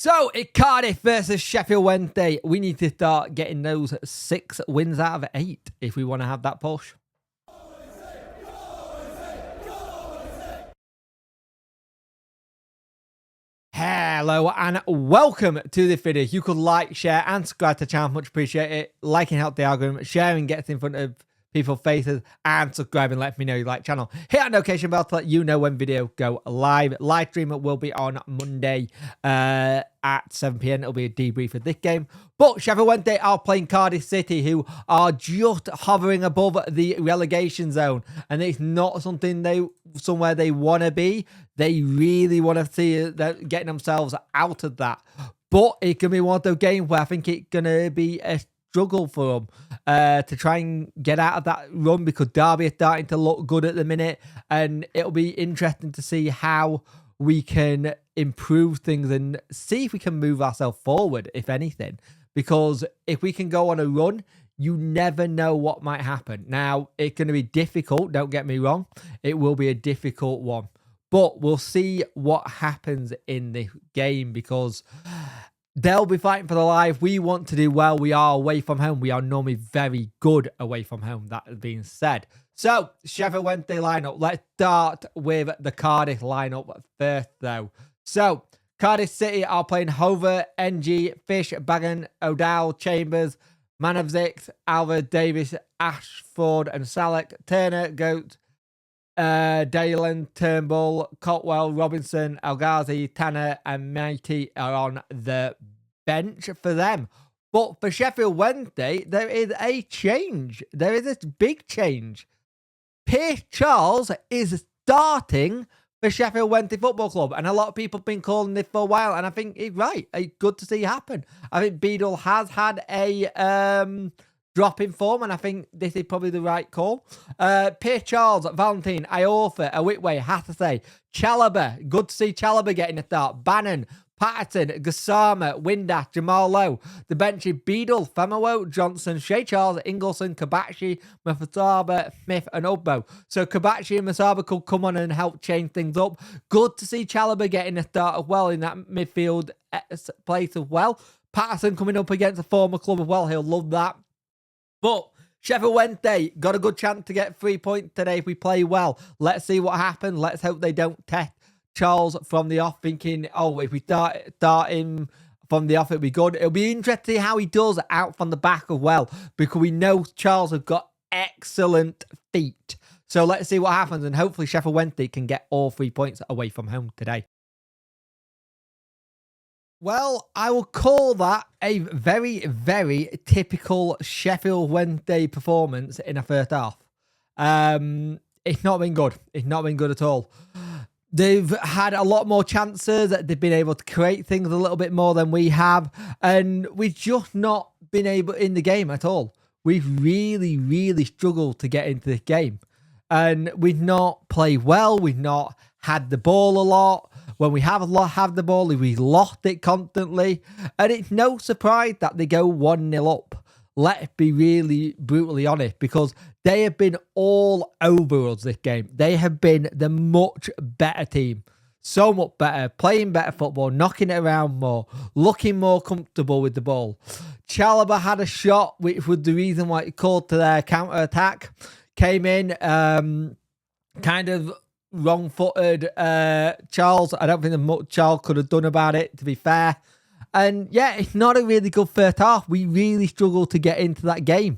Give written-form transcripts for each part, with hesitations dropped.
So, at Cardiff versus Sheffield Wednesday, we need to start getting those 6 wins out of 8 if we want to have that push. Hello and welcome to this video. You could like, share and subscribe to the channel. Much appreciate it. Liking helps the algorithm. Sharing gets in front of people's faces, and subscribing let me know you like the channel. Hit that notification bell to let you know when video go live. Live stream will be on Monday at 7 PM. It'll be a debrief of this game. But Sheffield Wednesday are playing Cardiff City, who are just hovering above the relegation zone, and it's not something somewhere they want to be. They really want to see getting themselves out of that. But it can be one of those games where I think it's gonna be a struggle for them to try and get out of that run, because Derby are starting to look good at the minute, and it'll be interesting to see how we can improve things and see if we can move ourselves forward, if anything, because if we can go on a run, you never know what might happen. Now, it's going to be difficult, don't get me wrong. It will be a difficult one, but we'll see what happens in this game, because they'll be fighting for their life. We want to do well. We are away from home. We are normally very good away from home, that being said. So, Sheffield Wednesday lineup. Let's start with the Cardiff lineup first, though. So, Cardiff City are playing Hover, NG, Fish, Bagan, O'Dowd, Chambers, Manovzic, Alva, Davis, Ashford, and Salek, Turner, Goat, Dalen, Turnbull, Cotwell, Robinson, El Ghazi, Tanner, and Mighty are on the bench for them. But for Sheffield Wednesday, there is a change. There is a big change. Pierce Charles is starting for Sheffield Wednesday Football Club, and a lot of people have been calling this for a while, and I think it's right. It's good to see it happen. I think Beadle has had a drop in form, and I think this is probably the right call. Pierce Charles, Valentine, Iorfa, Awitway, Hathasay, Chalobah. Good to see Chalobah getting a start. Bannon, Patterson, Gassama, Windass, Jamal Lowe. The bench is Beadle, Famawo, Johnson, Shea Charles, Ingleson, Kabachi, Mafasaba, Smith, and Ubbo. So Kabachi and Masaba could come on and help change things up. Good to see Chalobah getting a start as well in that midfield place as well. Patterson coming up against a former club as well. He'll love that. But Sheffield Wednesday got a good chance to get 3 points today if we play well. Let's see what happens. Let's hope they don't test Charles from the off, thinking, oh, if we start him from the off, it'll be good. It'll be interesting to see how he does out from the back as well, because we know Charles has got excellent feet. So let's see what happens, and hopefully Sheffield Wednesday can get all 3 points away from home today. Well, I will call that a very, very typical Sheffield Wednesday performance in a first half. It's not been good. It's not been good at all. They've had a lot more chances. They've been able to create things a little bit more than we have. And we've just not been able in the game at all. We've really, really struggled to get into this game. And we've not played well. We've not had the ball a lot. When we have the ball, we lost it constantly. And it's no surprise that they go 1-0 up. Let's be really brutally honest, because they have been all over us this game. They have been the much better team. So much better, playing better football, knocking it around more, looking more comfortable with the ball. Chalobah had a shot, which was the reason why it called to their counter-attack. Came in, kind of wrong-footed. Charles, I don't think there's much Charles could have done about it, to be fair. And yeah, it's not a really good first half. We really struggled to get into that game.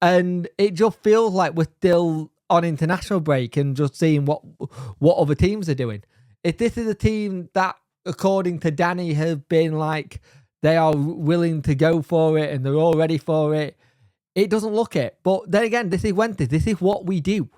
And it just feels like we're still on international break and just seeing what other teams are doing. If this is a team that, according to Danny, have been like, they are willing to go for it and they're all ready for it, it doesn't look it. But then again, this is Wednesday. This is what we do.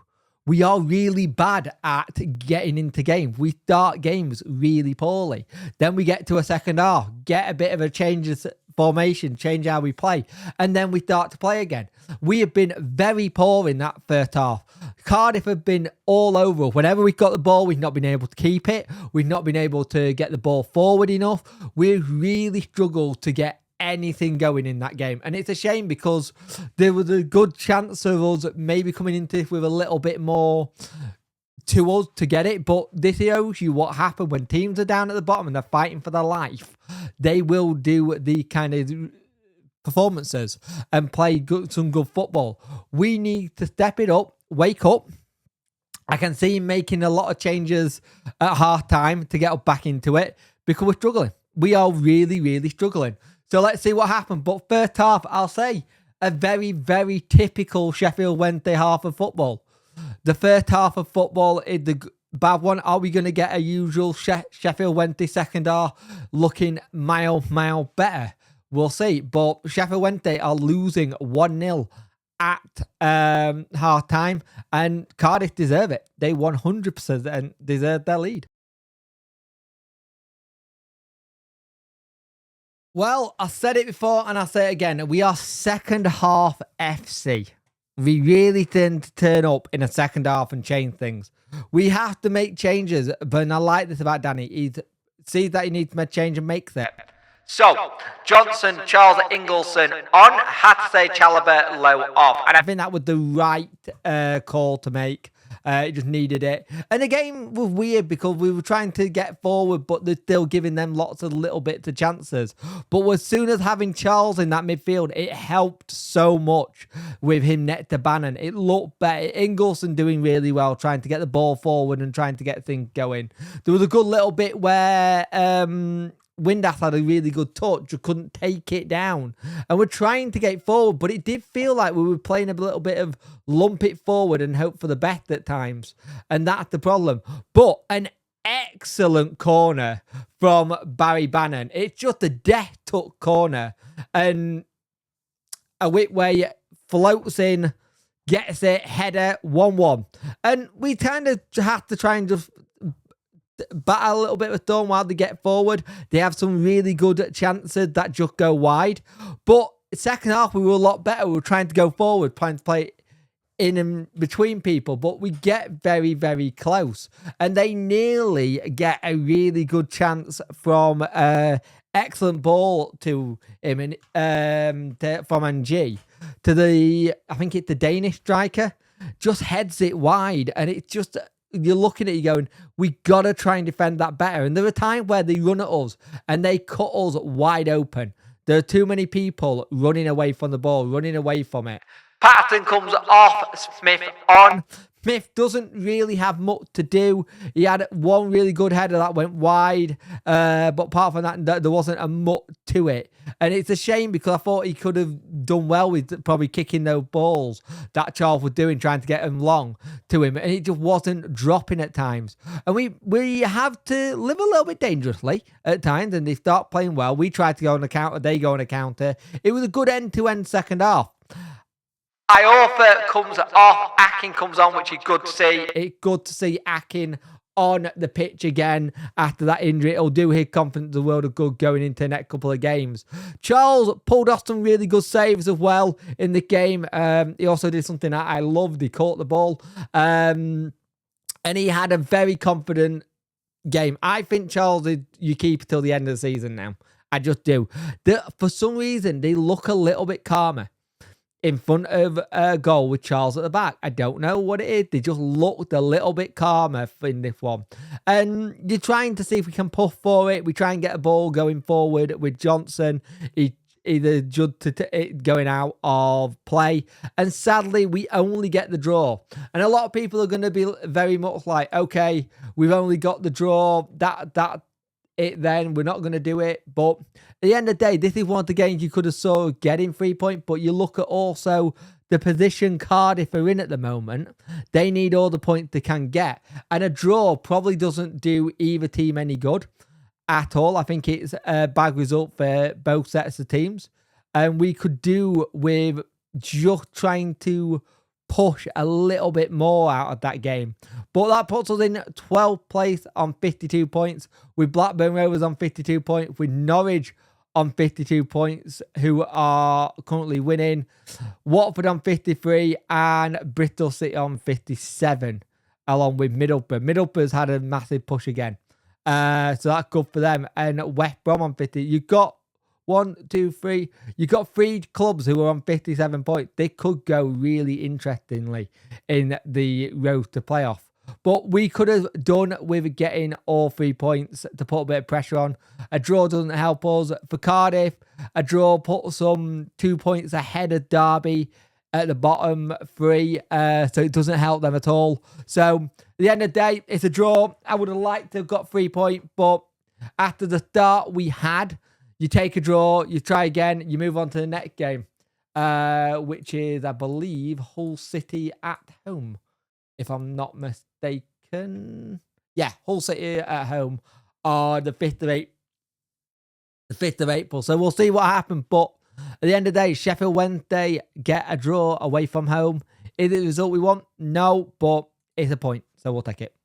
We are really bad at getting into games. We start games really poorly. Then we get to a second half, get a bit of a change of formation, change how we play, and then we start to play again. We have been very poor in that first half. Cardiff have been all over. Whenever we've got the ball, we've not been able to keep it. We've not been able to get the ball forward enough. We've really struggled to get anything going in that game, and it's a shame, because there was a good chance of us maybe coming into it with a little bit more to us to get it, but this shows you what happened when teams are down at the bottom and they're fighting for their life. They will do the kind of performances and play some good football. We need to step it up, wake up. I can see him making a lot of changes at half time to get us back into it because we're struggling. We are really, really struggling. So let's see what happened. But first half, I'll say a very, very typical Sheffield Wednesday half of football. The first half of football is the bad one. Are we going to get a usual Sheffield Wednesday second half looking mile better? We'll see. But Sheffield Wednesday are losing 1-0 at half time, and Cardiff deserve it. They 100% deserve their lead. Well, I said it before and I'll say it again. We are second half FC. We really tend to turn up in a second half and change things. We have to make changes, but I like this about Danny. He sees that he needs to make change and makes it. So, Johnson, Charles, Ingleson on, had to say Chalobah low off. And I think that was the right call to make. It just needed it. And the game was weird because we were trying to get forward, but they're still giving them lots of little bits of chances. But as soon as having Charles in that midfield, it helped so much with him next to Bannon. It looked better. Ingleson doing really well, trying to get the ball forward and trying to get things going. There was a good little bit where Windass had a really good touch, you couldn't take it down. And we're trying to get forward, but it did feel like we were playing a little bit of lump it forward and hope for the best at times. And that's the problem. But an excellent corner from Barry Bannon. It's just a death tuck corner. And a Whitway floats in, gets it, header, 1-1. And we kind of have to try and just battle a little bit with Storm while they get forward. They have some really good chances that just go wide. But second half, we were a lot better. We were trying to go forward, trying to play in and between people, but we get very, very close. And they nearly get a really good chance from excellent ball to him and from NG to the, I think it's the Danish striker, just heads it wide. And it's just, you're looking at it, you're going, we got to try and defend that better. And there are times where they run at us and they cut us wide open. There are too many people running away from the ball, running away from it. Patterson comes off, Smith on. Smith doesn't really have much to do. He had one really good header that went wide, but apart from that, there wasn't a much to it. And it's a shame because I thought he could have done well with probably kicking those balls that Charles was doing, trying to get them long to him, and it just wasn't dropping at times. And we have to live a little bit dangerously at times, and they start playing well. We tried to go on a counter, they go on a counter. It was a good end-to-end second half. Iorfa comes off, Akin comes on, which is good to see. It's good to see Akin on the pitch again after that injury. It'll do his confidence the world of good going into the next couple of games. Charles pulled off some really good saves as well in the game. He also did something that I loved. He caught the ball. And he had a very confident game. I think Charles is your keeper till the end of the season now. I just do. For some reason, they look a little bit calmer in front of a goal with Charles at the back. I don't know what it is. They just looked a little bit calmer in this one. And you're trying to see if we can push for it. We try and get a ball going forward with Johnson. He either judged it going out of play. And sadly, we only get the draw. And a lot of people are going to be very much like, okay, we've only got the draw. Then we're not going to do it. But at the end of the day, this is one of the games you could have saw getting 3 points. But you look at also the position Cardiff are in at the moment. They need all the points they can get. And a draw probably doesn't do either team any good at all. I think it's a bad result for both sets of teams. And we could do with just trying to push a little bit more out of that game. But that puts us in 12th place on 52 points, with Blackburn Rovers on 52 points, with Norwich on 52 points, who are currently winning, Watford on 53, and Bristol City on 57, along with Middlesbrough. Middlesbrough's had a massive push again. So that's good for them. And West Brom on 50. You've got 1, 2, 3. You've got 3 clubs who are on 57 points. They could go really interestingly in the road to playoff. But we could have done with getting all 3 points to put a bit of pressure on. A draw doesn't help us. For Cardiff, a draw puts some 2 points ahead of Derby at the bottom 3. So it doesn't help them at all. So at the end of the day, it's a draw. I would have liked to have got 3 points, but after the start we had, you take a draw, you try again, you move on to the next game, which is, I believe, Hull City at home, if I'm not mistaken. Yeah, Hull City at home on the 5th of April. So we'll see what happens. But at the end of the day, Sheffield Wednesday get a draw away from home. Is it the result we want? No, but it's a point, so we'll take it.